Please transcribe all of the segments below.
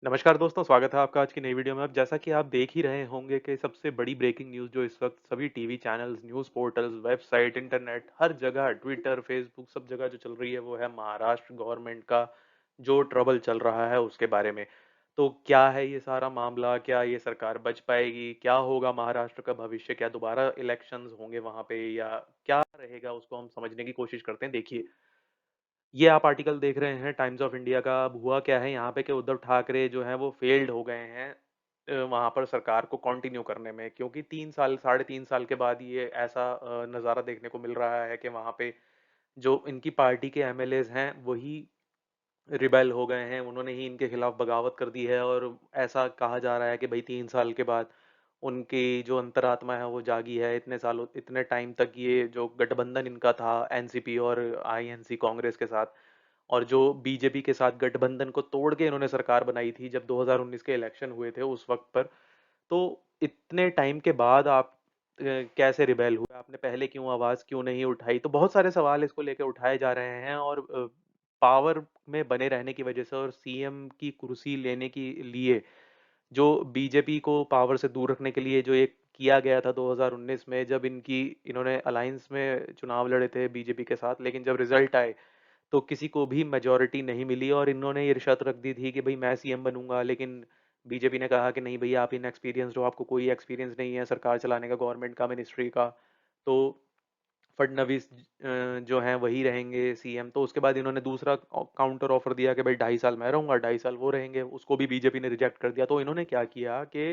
नमस्कार दोस्तों, स्वागत है आपका आज की नई वीडियो में। अब जैसा कि आप देख ही रहे होंगे कि सबसे बड़ी ब्रेकिंग न्यूज़ जो इस वक्त सभी TV channels, news portals, website, internet हर जगह ट्विटर, फेसबुक सब जगह जो चल रही है वो है महाराष्ट्र गवर्नमेंट का जो ट्रबल चल रहा है उसके बारे में। तो क्या है ये सारा मामला? क्या ये सरकार बच पाएगी? क्या होगा महाराष्ट्र का भविष्य? क्या दोबारा इलेक्शंस होंगे वहां पे या क्या रहेगा? उसको हम समझने की कोशिश करते हैं। देखिए, ये आप आर्टिकल देख रहे हैं टाइम्स ऑफ इंडिया का। अब हुआ क्या है यहाँ पे कि उद्धव ठाकरे जो हैं वो फेल्ड हो गए हैं वहाँ पर सरकार को कंटिन्यू करने में, क्योंकि 3 साल 3.5 साल के बाद ये ऐसा नज़ारा देखने को मिल रहा है कि वहाँ पे जो इनकी पार्टी के एमएलएज हैं वही रिबेल हो गए हैं। उन्होंने ही इनके खिलाफ बगावत कर दी है और ऐसा कहा जा रहा है कि भाई 3 साल के बाद उनकी जो अंतरात्मा है वो जागी है। इतने सालों इतने टाइम तक ये जो गठबंधन इनका था एनसीपी और आईएनसी कांग्रेस के साथ, और जो बीजेपी के साथ गठबंधन को तोड़ के इन्होंने सरकार बनाई थी जब 2019 के इलेक्शन हुए थे उस वक्त पर। तो इतने टाइम के बाद आप कैसे रिबेल हुए? आपने पहले क्यों आवाज क्यों नहीं उठाई? तो बहुत सारे सवाल इसको लेके उठाए जा रहे हैं। और पावर में बने रहने की वजह से और सीएम की कुर्सी लेने के लिए जो बीजेपी को पावर से दूर रखने के लिए जो एक किया गया था 2019 में, जब इन्होंने अलायंस में चुनाव लड़े थे बीजेपी के साथ, लेकिन जब रिजल्ट आए तो किसी को भी मेजॉरिटी नहीं मिली और इन्होंने ये शर्त रख दी थी कि भाई मैं सीएम बनूंगा। लेकिन बीजेपी ने कहा कि नहीं भैया, आप इनएक्सपीरियंस्ड हो, आपको कोई एक्सपीरियंस नहीं है सरकार चलाने का, गवर्नमेंट का, मिनिस्ट्री का। तो फडणवीस जो हैं वही रहेंगे सीएम। तो उसके बाद इन्होंने दूसरा काउंटर ऑफर दिया कि भाई 2.5 साल मैं रहूंगा, 2.5 साल वो रहेंगे। उसको भी बीजेपी ने रिजेक्ट कर दिया। तो इन्होंने क्या किया कि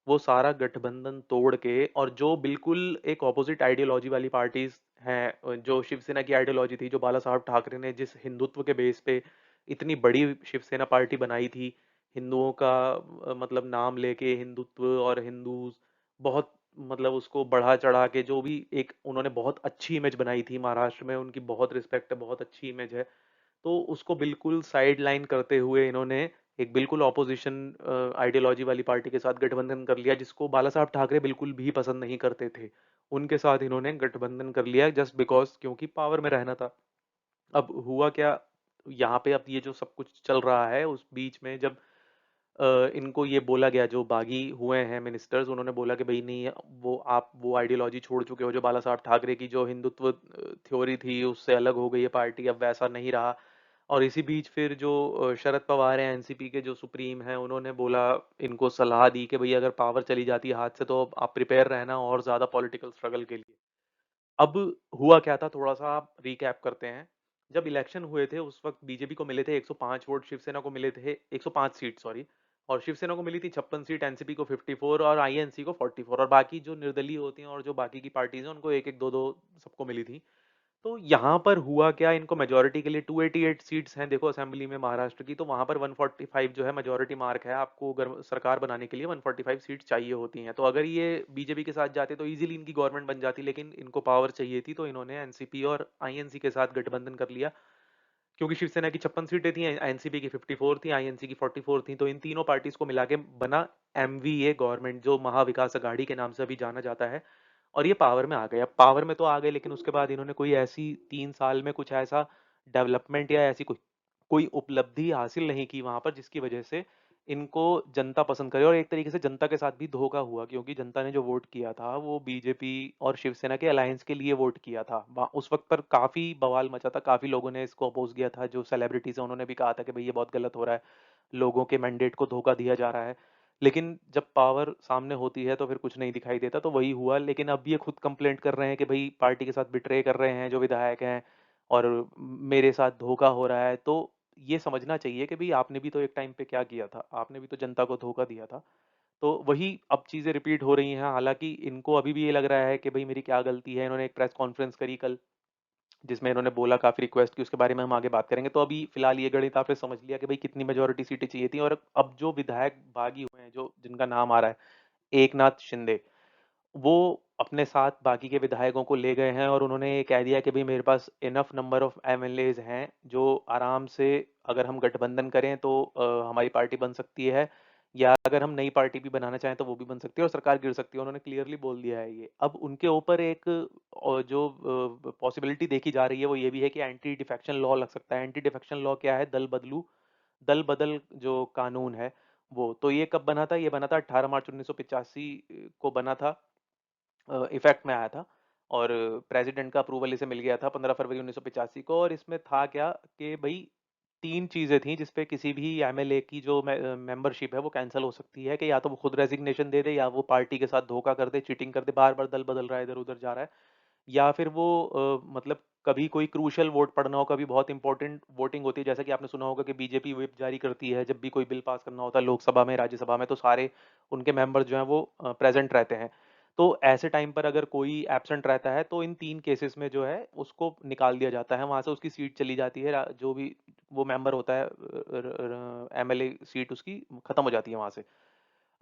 वो सारा गठबंधन तोड़ के, और जो बिल्कुल एक ऑपोजिट आइडियोलॉजी वाली पार्टीज हैं, जो शिवसेना की आइडियोलॉजी थी, जो बाला साहब ठाकरे ने जिस हिंदुत्व के बेस पे इतनी बड़ी शिवसेना पार्टी बनाई थी, हिंदुओं का मतलब नाम लेके हिंदुत्व और हिंदूज बहुत मतलब उसको बढ़ा चढ़ा के जो भी एक उन्होंने बहुत अच्छी इमेज बनाई थी महाराष्ट्र में, उनकी बहुत रिस्पेक्ट है, बहुत अच्छी इमेज है। तो उसको बिल्कुल साइड लाइन करते हुए इन्होंने एक बिल्कुल ऑपोजिशन आइडियोलॉजी वाली पार्टी के साथ गठबंधन कर लिया, जिसको बाला साहब ठाकरे बिल्कुल भी पसंद नहीं करते थे। उनके साथ इन्होंने गठबंधन कर लिया जस्ट बिकॉज क्योंकि पावर में रहना था। अब हुआ क्या यहाँ पे? अब ये जो सब कुछ चल रहा है उस बीच में जब इनको ये बोला गया, जो बागी हुए हैं मिनिस्टर्स, उन्होंने बोला कि भाई नहीं, वो आप वो आइडियोलॉजी छोड़ चुके हो, जो बाला साहब ठाकरे की जो हिंदुत्व थ्योरी थी उससे अलग हो गई है पार्टी, अब वैसा नहीं रहा। और इसी बीच फिर जो शरद पवार हैं एनसीपी के जो सुप्रीम हैं, उन्होंने बोला, इनको सलाह दी कि भाई अगर पावर चली जाती है हाथ से तो अब आप प्रिपेयर रहना और ज़्यादा पॉलिटिकल स्ट्रगल के लिए। अब हुआ क्या था, थोड़ा सा आप रिकैप करते हैं। जब इलेक्शन हुए थे उस वक्त बीजेपी को मिले थे 105 वोट, शिवसेना को मिले थे 105 सीट, सॉरी। और शिवसेना को मिली थी 56 सीट, एनसीपी को 54 और आईएनसी को 44, और बाकी जो निर्दलीय होती हैं और जो बाकी की पार्टीज हैं उनको एक एक दो दो सबको मिली थी। तो यहाँ पर हुआ क्या, इनको मेजोरिटी के लिए 288 सीट्स हैं देखो असेंबली में महाराष्ट्र की, तो वहां पर 145 जो है मेजोरिटी मार्क है। आपको अगर सरकार बनाने के लिए 145 सीट चाहिए होती हैं। तो अगर ये बीजेपी के साथ जाते तो इजीली इनकी गवर्नमेंट बन जाती, लेकिन इनको पावर चाहिए थी तो इन्होंने एनसीपी और आईएनसी के साथ गठबंधन कर लिया। क्योंकि शिवसेना की 56 सीटें थी, एनसीपी की 54 थी, आईएनसी की 44 थी, तो इन तीनों पार्टीज को मिला के बना एमवीए गवर्नमेंट, जो महाविकास अघाड़ी के नाम से अभी जाना जाता है। और ये पावर में आ गए। अब पावर में तो आ गए, लेकिन उसके बाद इन्होंने कोई ऐसी 3 साल में कुछ ऐसा डेवलपमेंट या ऐसी कोई कोई उपलब्धि हासिल नहीं की वहां पर, जिसकी वजह से इनको जनता पसंद करे। और एक तरीके से जनता के साथ भी धोखा हुआ, क्योंकि जनता ने जो वोट किया था वो बीजेपी और शिवसेना के अलायंस के लिए वोट किया था। उस वक्त पर काफी बवाल मचा था, काफी लोगों ने इसको अपोज किया था। जो सेलिब्रिटीज है उन्होंने भी कहा था कि भाई ये बहुत गलत हो रहा है, लोगों के मैंडेट को धोखा दिया जा रहा है। लेकिन जब पावर सामने होती है तो फिर कुछ नहीं दिखाई देता, तो वही हुआ। लेकिन अब ये खुद कंप्लेंट कर रहे हैं कि भाई पार्टी के साथ बिट्रे कर रहे हैं जो विधायक हैं, और मेरे साथ धोखा हो रहा है। तो ये समझना चाहिए कि भाई आपने भी तो एक टाइम पे क्या किया था, आपने भी तो जनता को धोखा दिया था। तो वही अब चीजें रिपीट हो रही हैं। हालांकि इनको अभी भी ये लग रहा है कि भाई मेरी क्या गलती है। इन्होंने एक प्रेस कॉन्फ्रेंस करी कल, जिसमें इन्होंने बोला, काफी रिक्वेस्ट की, उसके बारे में हम आगे बात करेंगे। तो अभी फिलहाल ये गणित आपने समझ लिया कि भाई कितनी मेजोरिटी सीटें चाहिए थी। और अब जो विधायक बागी हुए हैं, जो जिनका नाम आ रहा है एकनाथ शिंदे, वो अपने साथ बाकी के विधायकों को ले गए हैं और उन्होंने ये कह दिया कि भाई मेरे पास इनफ नंबर ऑफ एमएलएज हैं जो आराम से, अगर हम गठबंधन करें तो हमारी पार्टी बन सकती है, या अगर हम नई पार्टी भी बनाना चाहें तो वो भी बन सकती है और सरकार गिर सकती है। उन्होंने क्लियरली बोल दिया है ये। अब उनके ऊपर एक जो पॉसिबिलिटी देखी जा रही है वो ये भी है कि एंटी डिफेक्शन लॉ लग सकता है। एंटी डिफेक्शन लॉ क्या है? दल बदलू दल बदल जो कानून है वो, तो ये कब बना था? ये बना था 18 मार्च 1985 को बना था, इफेक्ट में आया था। और प्रेसिडेंट का अप्रूवल इसे मिल गया था 15 फरवरी 1985 को। और इसमें था क्या कि भाई तीन चीजें थी जिसपे किसी भी एमएलए की जो मेंबरशिप है वो कैंसिल हो सकती है, कि या तो वो खुद रेजिग्नेशन दे दे, या वो पार्टी के साथ धोखा कर दे, चीटिंग कर दे, बार बार दल बदल रहा है, इधर उधर जा रहा है, या फिर वो मतलब कभी कोई क्रूशियल वोट पड़ना हो, कभी बहुत इंपॉर्टेंट वोटिंग होती है, जैसा कि आपने सुना होगा कि बीजेपी व्हिप जारी करती है जब भी कोई बिल पास करना होता है लोकसभा में, राज्यसभा में, तो सारे उनके मेंबर्स जो हैं वो प्रेजेंट रहते हैं। तो ऐसे टाइम पर अगर कोई एब्सेंट रहता है तो इन तीन केसेस में जो है उसको निकाल दिया जाता है, वहां से उसकी सीट चली जाती है, जो भी वो मेंबर होता है, एमएलए सीट उसकी खत्म हो जाती है वहां से।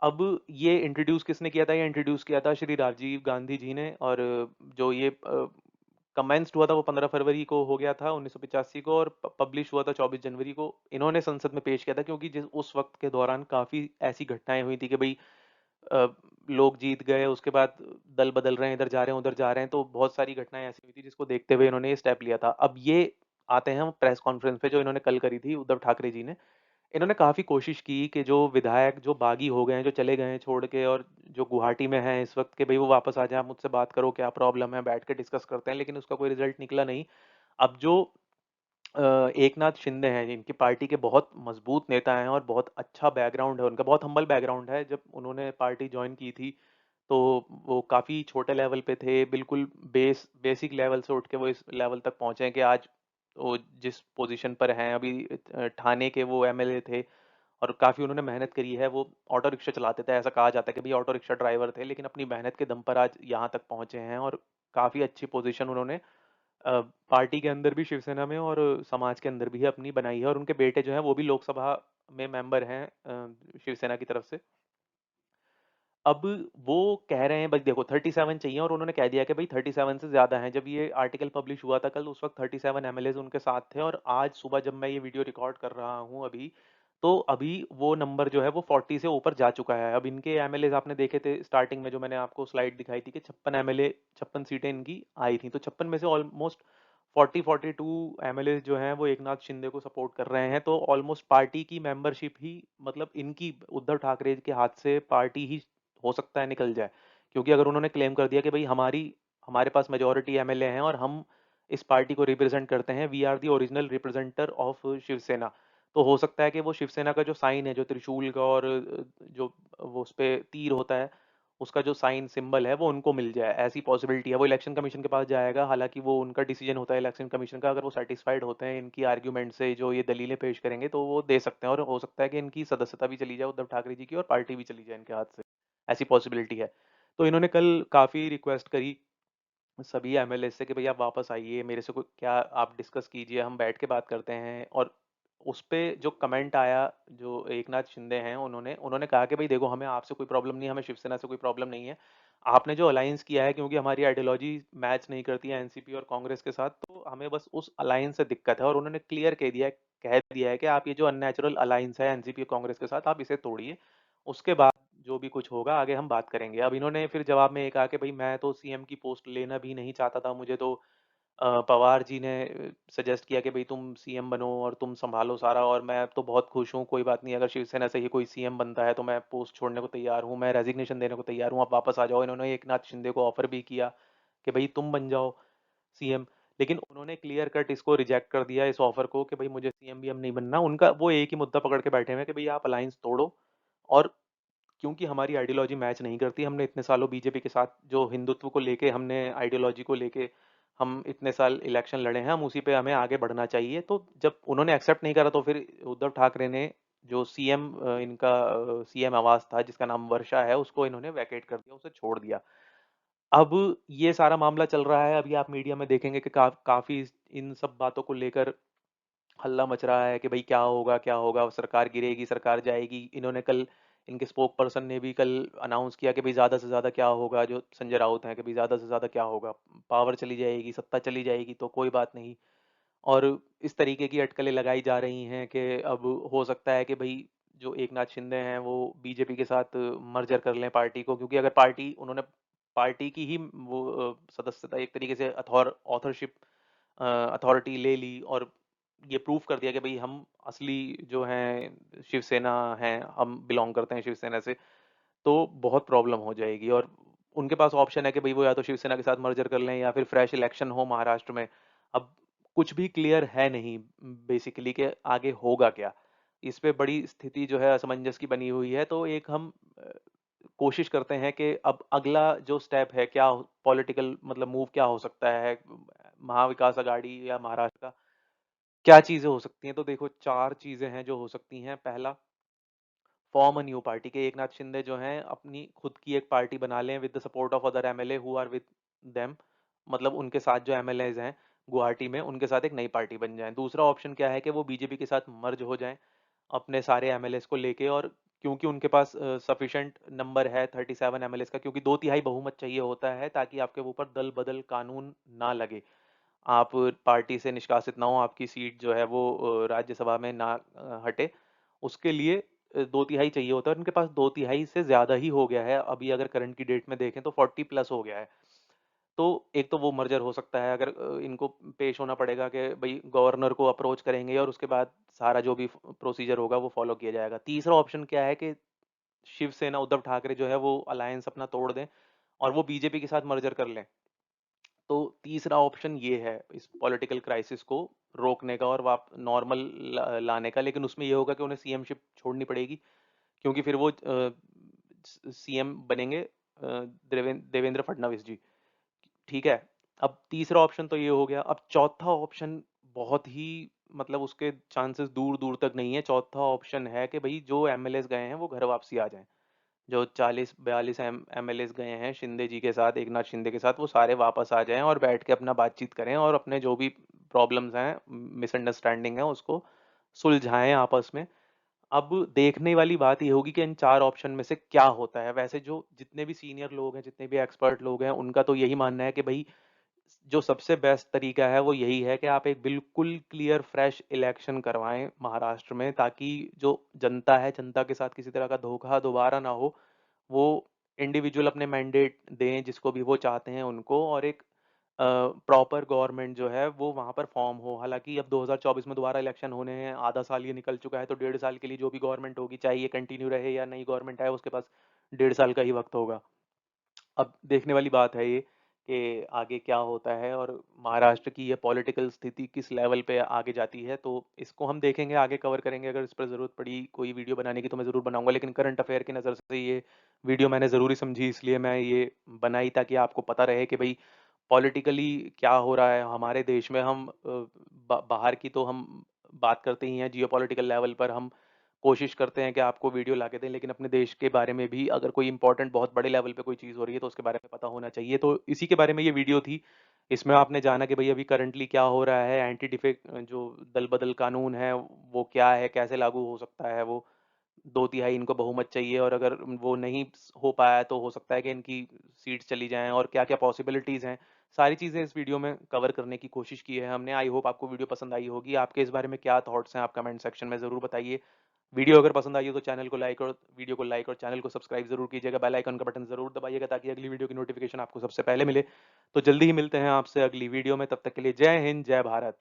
अब ये इंट्रोड्यूस किसने किया था? ये इंट्रोड्यूस किया था श्री राजीव गांधी जी ने। और जो ये कमेंस्ड हुआ था वो 15 फरवरी को हो गया था 1985 को, और पब्लिश हुआ था 24 जनवरी को। इन्होंने संसद में पेश किया था क्योंकि जिस उस वक्त के दौरान काफी ऐसी घटनाएं हुई थी कि भाई अ, लोग जीत गए, उसके बाद दल बदल रहे हैं, इधर जा रहे हैं, उधर जा रहे हैं, तो बहुत सारी घटनाएं ऐसी हुई थी जिसको देखते हुए इन्होंने ये स्टेप लिया था। अब ये आते हैं हम प्रेस कॉन्फ्रेंस पे जो इन्होंने कल करी थी, उद्धव ठाकरे जी ने। इन्होंने काफ़ी कोशिश की कि जो विधायक जो बागी हो गए हैं, जो चले गए हैं छोड़ के, और जो गुवाहाटी में हैं इस वक्त, के भाई वो वापस आ जाए, आप मुझसे बात करो, क्या प्रॉब्लम है, बैठ के डिस्कस करते हैं, लेकिन उसका कोई रिजल्ट निकला नहीं। अब जो एकनाथ शिंदे हैं, इनकी पार्टी के बहुत मजबूत नेता हैं और बहुत अच्छा बैकग्राउंड है उनका, बहुत हम्बल बैकग्राउंड है। जब उन्होंने पार्टी ज्वाइन की थी तो वो काफ़ी छोटे लेवल पे थे, बिल्कुल बेसिक लेवल से उठ के वो इस लेवल तक पहुंचे हैं कि आज वो जिस पोजीशन पर हैं अभी। ठाणे के वो एमएलए थे और काफ़ी उन्होंने मेहनत करी है। वो ऑटो रिक्शा चलाते थे, ऐसा कहा जाता है कि भाई ऑटो रिक्शा ड्राइवर थे, लेकिन अपनी मेहनत के दम पर आज यहाँ तक पहुंचे हैं। और काफ़ी अच्छी पोजीशन उन्होंने पार्टी के अंदर भी, शिवसेना में, और समाज के अंदर भी अपनी बनाई है। और उनके बेटे जो हैं वो भी लोकसभा में मेंबर हैं शिवसेना की तरफ से। अब वो कह रहे हैं भाई देखो 37 चाहिए, और उन्होंने कह दिया कि भाई 37 से ज्यादा हैं। जब ये आर्टिकल पब्लिश हुआ था कल, उस वक्त 37 एमएलए उनके साथ थे, और आज सुबह जब मैं ये वीडियो रिकॉर्ड कर रहा हूँ अभी, तो अभी वो नंबर जो है वो 40 से ऊपर जा चुका है। अब इनके एमएलए आपने देखे थे स्टार्टिंग में, जो मैंने आपको स्लाइड दिखाई थी कि 56 एमएलए, 56 सीटें इनकी आई थी, तो 56 में से ऑलमोस्ट 42 एमएलए जो हैं वो एकनाथ शिंदे को सपोर्ट कर रहे हैं। तो ऑलमोस्ट पार्टी की मेंबरशिप ही, मतलब इनकी, उद्धव ठाकरे के हाथ से पार्टी ही हो सकता है निकल जाए। क्योंकि अगर उन्होंने क्लेम कर दिया कि भाई हमारे पास मेजोरिटी एमएलए हैं और हम इस पार्टी को रिप्रेजेंट करते हैं, we are the original representer of Shiv Sena, तो हो सकता है कि वो शिवसेना का जो साइन है, जो त्रिशूल का, और जो वो उस पे तीर होता है, उसका जो साइन सिंबल है वो उनको मिल जाए, ऐसी पॉसिबिलिटी है। वो इलेक्शन कमीशन के पास जाएगा, हालांकि वो उनका डिसीजन होता है इलेक्शन कमीशन का। अगर वो सेटिस्फाइड होते हैं इनकी आर्ग्यूमेंट से, जो ये दलीलें पेश करेंगे, तो वो दे सकते हैं। और हो सकता है कि इनकी सदस्यता भी चली जाए उद्धव ठाकरे जी की, और पार्टी भी चली जाए इनके हाथ से, ऐसी पॉसिबिलिटी है। तो इन्होंने कल काफ़ी रिक्वेस्ट करी सभी एमएलए से कि भैया आप वापस आइए, मेरे से कोई क्या आप डिस्कस कीजिए, हम बैठ के बात करते हैं। और उस पे जो कमेंट आया, जो एकनाथ शिंदे हैं, उन्होंने उन्होंने कहा कि भाई देखो, हमें आपसे कोई प्रॉब्लम नहीं है, हमें शिवसेना से कोई प्रॉब्लम नहीं है। आपने जो अलायंस किया है, क्योंकि हमारी आइडियोलॉजी मैच नहीं करती है एनसीपी और कांग्रेस के साथ, तो हमें बस उस अलायंस से दिक्कत है। और उन्होंने क्लियर कह दिया है कि आप ये जो अननेचुरल अलायंस है एनसीपी और कांग्रेस के साथ, आप इसे तोड़िए, उसके बाद जो भी कुछ होगा आगे हम बात करेंगे। अब इन्होंने फिर जवाब में ये कहा कि भाई मैं तो सीएम की पोस्ट लेना भी नहीं चाहता था, मुझे तो पवार जी ने सजेस्ट किया कि भाई तुम सीएम बनो और तुम संभालो सारा, और मैं तो बहुत खुश हूँ, कोई बात नहीं, अगर शिवसेना से ही कोई सीएम बनता है तो मैं पोस्ट छोड़ने को तैयार हूँ, मैं रेजिग्नेशन देने को तैयार हूँ, आप वापस आ जाओ। इन्होंने एकनाथ शिंदे को ऑफर भी किया कि भाई तुम बन जाओ सीएम, लेकिन उन्होंने क्लियर कट इसको रिजेक्ट कर दिया, इस ऑफर को, कि भाई मुझे सीएम भी नहीं बनना। उनका वो एक ही मुद्दा पकड़ के बैठे हुए हैं कि भाई आप अलायंस तोड़ो, और क्योंकि हमारी आइडियोलॉजी मैच नहीं करती, हमने इतने सालों बीजेपी के साथ जो हिंदुत्व को लेके, हमने आइडियोलॉजी को लेके हम इतने साल इलेक्शन लड़े हैं, हम उसी पे, हमें आगे बढ़ना चाहिए। तो जब उन्होंने एक्सेप्ट नहीं करा, तो फिर उद्धव ठाकरे ने जो सीएम, इनका सीएम आवास था जिसका नाम वर्षा है, उसको इन्होंने वैकेट कर दिया, उसे छोड़ दिया। अब ये सारा मामला चल रहा है, अभी आप मीडिया में देखेंगे कि काफी इन सब बातों को लेकर हल्ला मच रहा है कि भाई क्या होगा, क्या होगा, सरकार गिरेगी, सरकार जाएगी। इन्होंने कल, इनके स्पोक पर्सन ने भी कल अनाउंस किया कि भाई ज़्यादा से ज़्यादा क्या होगा, जो संजय राउत हैं, कि भाई ज़्यादा से ज़्यादा क्या होगा, पावर चली जाएगी, सत्ता चली जाएगी, तो कोई बात नहीं। और इस तरीके की अटकलें लगाई जा रही हैं कि अब हो सकता है कि भाई जो एकनाथ शिंदे हैं वो बीजेपी के साथ मर्जर कर लें पार्टी को, क्योंकि अगर पार्टी, उन्होंने पार्टी की ही वो सदस्यता, एक तरीके से ऑथरशिप, अथॉरिटी ले ली, और ये प्रूफ कर दिया कि भाई हम असली जो हैं शिवसेना हैं, हम बिलोंग करते हैं शिवसेना से, तो बहुत प्रॉब्लम हो जाएगी। और उनके पास ऑप्शन है कि भाई वो या तो शिवसेना के साथ मर्जर कर लें या फिर फ्रेश इलेक्शन हो महाराष्ट्र में। अब कुछ भी क्लियर है नहीं बेसिकली कि आगे होगा क्या। इस पे बड़ी स्थिति जो है असमंजस की बनी हुई है। तो एक हम कोशिश करते हैं कि अब अगला जो स्टेप है क्या, पॉलिटिकल मतलब मूव क्या हो सकता है महाविकास अघाड़ी या महाराष्ट्र का, क्या चीजें हो सकती हैं। तो देखो 4 चीजें हैं जो हो सकती हैं। पहला, फॉर्म अ न्यू पार्टी के एकनाथ शिंदे जो हैं अपनी खुद की एक पार्टी बना लें with the support of other MLA who are with them. मतलब उनके साथ जो एमएलएज हैं गुवाहाटी में, उनके साथ एक नई पार्टी बन जाए। दूसरा ऑप्शन क्या है कि वो बीजेपी के साथ मर्ज हो जाएं अपने सारे एमएलएज को लेके। और क्योंकि उनके पास सफिशिएंट नंबर है 37 एमएलएज का, क्योंकि 2/3 बहुमत चाहिए होता है ताकि आपके ऊपर दल बदल कानून ना लगे, आप पार्टी से निष्कासित ना हो, आपकी सीट जो है वो राज्यसभा में ना हटे। उसके लिए 2/3 चाहिए होता है। उनके पास 2/3 से ज्यादा ही हो गया है। अभी अगर करंट की डेट में देखें तो 40+ हो गया है। तो एक तो वो मर्जर हो सकता है, अगर इनको पेश होना पड़ेगा कि भाई गवर्नर को अप्रोच करेंगे और उसके बाद सारा जो भी प्रोसीजर होगा वो फॉलो किया जाएगा। तीसरा ऑप्शन क्या है कि शिवसेना उद्धव ठाकरे जो है वो अलायंस अपना तोड़ दें और वो बीजेपी के साथ मर्जर कर लें। तो तीसरा ऑप्शन ये है इस पॉलिटिकल क्राइसिस को रोकने का और वाप नॉर्मल लाने का। लेकिन उसमें ये होगा कि उन्हें सीएमशिप छोड़नी पड़ेगी, क्योंकि फिर वो सीएम बनेंगे देवेंद्र फडणवीस जी। ठीक है। अब तीसरा ऑप्शन तो ये हो गया। अब चौथा ऑप्शन बहुत ही मतलब उसके चांसेस दूर दूर तक नहीं है। चौथा ऑप्शन है कि भाई जो एमएलएस गए हैं वो घर वापसी आ जाएं। जो 40-42 एमएलएस गए हैं शिंदे जी के साथ, एकनाथ शिंदे के साथ, वो सारे वापस आ जाएं और बैठ के अपना बातचीत करें और अपने जो भी प्रॉब्लम्स हैं, मिसअंडरस्टैंडिंग है, उसको सुलझाएं आपस में। अब देखने वाली बात ये होगी कि इन 4 ऑप्शन में से क्या होता है। वैसे जो जितने भी सीनियर लोग हैं, जितने भी एक्सपर्ट लोग हैं, उनका तो यही मानना है कि भाई जो सबसे बेस्ट तरीका है वो यही है कि आप एक बिल्कुल क्लियर फ्रेश इलेक्शन करवाएं महाराष्ट्र में, ताकि जो जनता है, जनता के साथ किसी तरह का धोखा दोबारा ना हो। वो इंडिविजुअल अपने मैंडेट दें जिसको भी वो चाहते हैं उनको, और एक प्रॉपर गवर्नमेंट जो है वो वहां पर फॉर्म हो। हालांकि अब 2024 में दोबारा इलेक्शन होने हैं, आधा साल ये निकल चुका है, तो 1.5 साल के लिए जो भी गवर्नमेंट होगी, चाहे ये कंटिन्यू रहे या नई गवर्नमेंट आए, उसके पास 1.5 साल का ही वक्त होगा। अब देखने वाली बात है ये कि आगे क्या होता है और महाराष्ट्र की ये पॉलिटिकल स्थिति किस लेवल पे आगे जाती है। तो इसको हम देखेंगे, आगे कवर करेंगे। अगर इस पर ज़रूरत पड़ी कोई वीडियो बनाने की तो मैं ज़रूर बनाऊंगा। लेकिन करंट अफेयर की नज़र से ये वीडियो मैंने ज़रूरी समझी, इसलिए मैं ये बनाई ताकि आपको पता रहे कि भाई पॉलिटिकली क्या हो रहा है हमारे देश में। हम बाहर की तो हम बात करते ही हैं, जियोपॉलिटिकल लेवल पर हम कोशिश करते हैं कि आपको वीडियो ला के दें, लेकिन अपने देश के बारे में भी अगर कोई इंपॉर्टेंट बहुत बड़े लेवल पे कोई चीज़ हो रही है तो उसके बारे में पता होना चाहिए। तो इसी के बारे में ये वीडियो थी। इसमें आपने जाना कि भाई अभी करंटली क्या हो रहा है, एंटी डिफेक्ट जो दल बदल कानून है वो क्या है, कैसे लागू हो सकता है वो। 2/3 इनको बहुमत चाहिए और अगर वो नहीं हो पाया तो हो सकता है कि इनकी सीट्स चली जाएं, और क्या क्या पॉसिबिलिटीज़ हैं। सारी चीज़ें इस वीडियो में कवर करने की कोशिश की है हमने। आई होप आपको वीडियो पसंद आई होगी। आपके इस बारे में क्या थॉट्स हैं, आप कमेंट सेक्शन में ज़रूर बताइए। वीडियो अगर पसंद आई हो तो चैनल को लाइक और वीडियो को लाइक और चैनल को सब्सक्राइब जरूर कीजिएगा। बेल आइकन का बटन जरूर दबाइएगा ताकि अगली वीडियो की नोटिफिकेशन आपको सबसे पहले मिले। तो जल्दी ही मिलते हैं आपसे अगली वीडियो में। तब तक के लिए जय हिंद, जय भारत।